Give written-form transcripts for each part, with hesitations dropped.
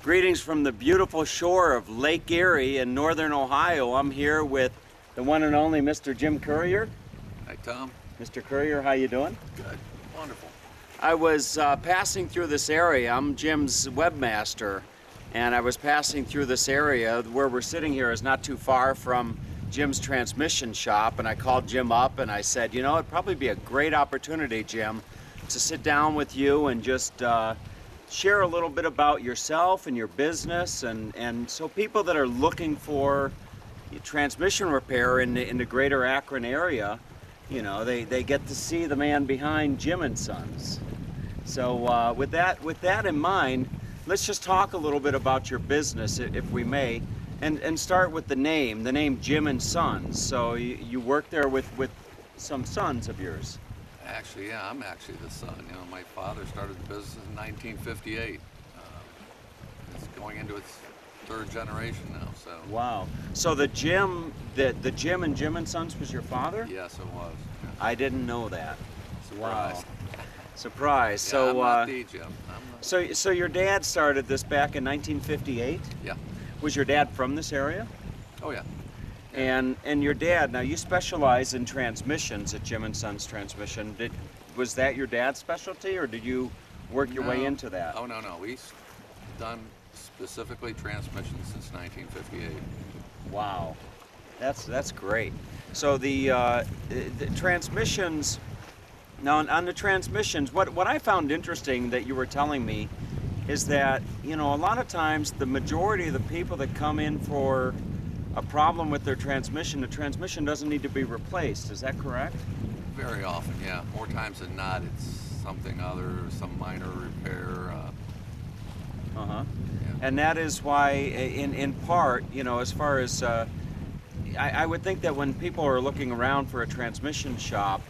Greetings from the beautiful shore of Lake Erie in northern Ohio. I'm here with the one and only Mr. Jim Currier. Hi, Tom. Mr. Currier, how you doing? Good. Wonderful. I was passing through this area. I'm Jim's webmaster, and I was passing through this area. Where we're sitting here is not too far from Jim's transmission shop, and I called Jim up and I said, you know, it'd probably be a great opportunity, Jim, to sit down with you and just share a little bit about yourself and your business, and so people that are looking for transmission repair in the greater Akron area, you know, they get to see the man behind Jim and Sons. So with that in mind, let's just talk a little bit about your business, if we may, and start with the name Jim and Sons. So you work there with some sons of yours. Actually, yeah, I'm actually the son. You know, my father started the business in 1958. It's going into its third generation now. So. Wow. So the Jim and Jim and Sons was your father? Yes, it was. Yeah. I didn't know that. Surprise. Wow. Surprise. Yeah, So I'm not the Jim. So your dad started this back in 1958? Yeah. Was your dad from this area? Oh yeah. And your dad, now you specialize in transmissions at Jim and Sons Transmission. Was that your dad's specialty, or did you work your way into that? Oh no. We've done specifically transmissions since 1958. Wow, that's great. So the transmissions. Now on the transmissions, what I found interesting that you were telling me is that, you know, a lot of times the majority of the people that come in for a problem with their transmission, the transmission doesn't need to be replaced. Is that correct? Very often, yeah. More times than not, it's something other, some minor repair. Yeah. And that is why, in part, you know, as far as I would think that when people are looking around for a transmission shop,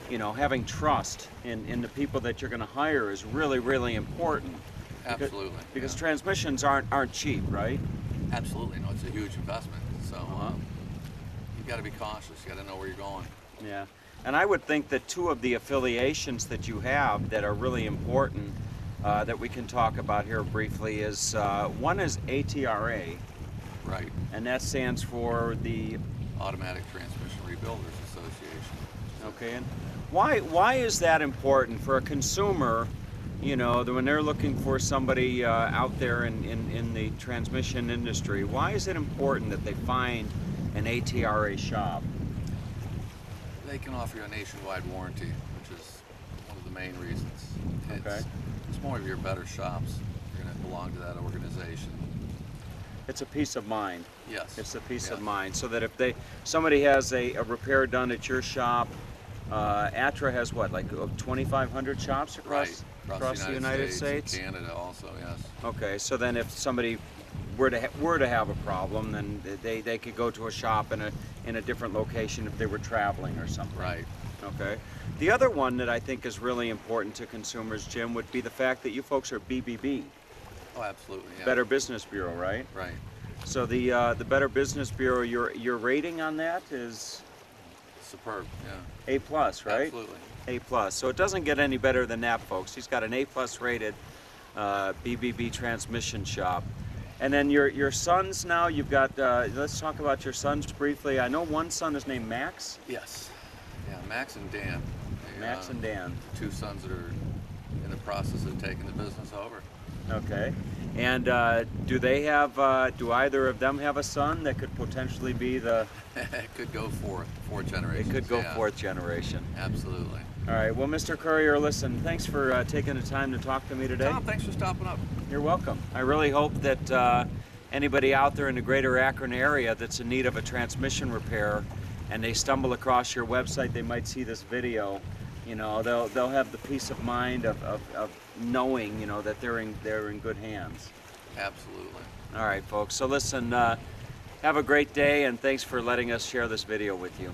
you know, having trust in the people that you're going to hire is really, really important. Absolutely. Because transmissions aren't cheap, right? Absolutely, no. It's a huge investment. So you've got to be cautious. You got to know where you're going. Yeah. And I would think that two of the affiliations that you have that are really important that we can talk about here briefly is one is ATRA. Right. And that stands for the Automatic Transmission Rebuilders Association. Okay. And why is that important for a consumer? You know, when they're looking for somebody out there in the transmission industry, why is it important that they find an ATRA shop? They can offer you a nationwide warranty, which is one of the main reasons. Okay. It's more of your better shops. You're going to belong to that organization. It's a peace of mind. Yes. It's a peace of mind, so that if somebody has a repair done at your shop, ATRA has what, like 2,500 shops across the United States? And Canada also, yes. Okay, so then if somebody were to have a problem, then they could go to a shop in a different location if they were traveling or something. Right. Okay. The other one that I think is really important to consumers, Jim, would be the fact that you folks are BBB. Oh, absolutely. Yeah. Better Business Bureau, right? Right. So the Better Business Bureau, your rating on that is superb. Yeah. A+, right? Absolutely. A+. So it doesn't get any better than that, folks. He's got an A+ rated BBB transmission shop. And then your sons now, you've got, let's talk about your sons briefly. I know one son is named Max. Yes. Yeah, Max and Dan. Max and Dan. Two sons that are in the process of taking the business over. Okay. And do either of them have a son that could potentially be the... It could go fourth generation. It could go fourth generation. Absolutely. All right. Well, Mr. Currier, listen, thanks for taking the time to talk to me today. Tom, thanks for stopping up. You're welcome. I really hope that anybody out there in the greater Akron area that's in need of a transmission repair and they stumble across your website, they might see this video. You know, they'll have the peace of mind of knowing, you know, that they're in good hands. Absolutely. All right, folks. So listen, have a great day, and thanks for letting us share this video with you.